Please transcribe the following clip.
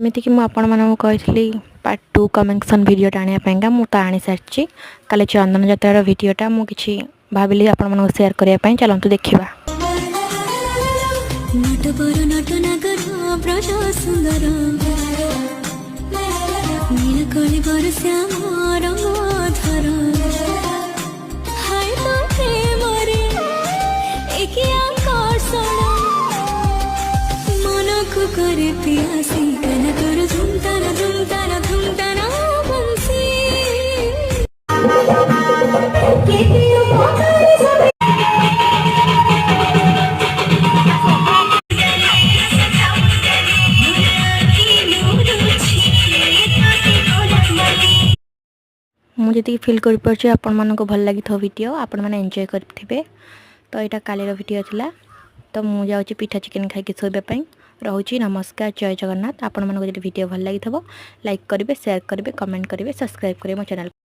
एमती कि मुझे पार्ट 2 कमेंशन वीडियो आने मु तो आनी सारी काले चंदन जात्रार वीडियोटा मुझे भाविली आपण सेयार करने चलतु देखा। करे पियासी कना कर झुमताना झुमताना झुमताना बंसी मुझे जी फिल कर आपण मानको भल लगी थो वीडियो आपण माने एंजॉय करथिबे। तो यहाँ कालीर वीडियो थिला तो मु जाऊँ पिठा चिकेन खाई शोवाई रोची। नमस्कार, जय जगन्नाथ। आपण मानको जदि वीडियो भल लगी थो लाइक करेंगे, शेयर करेंगे, कमेंट करेंगे, सब्सक्राइब करेंगे मो चैनल।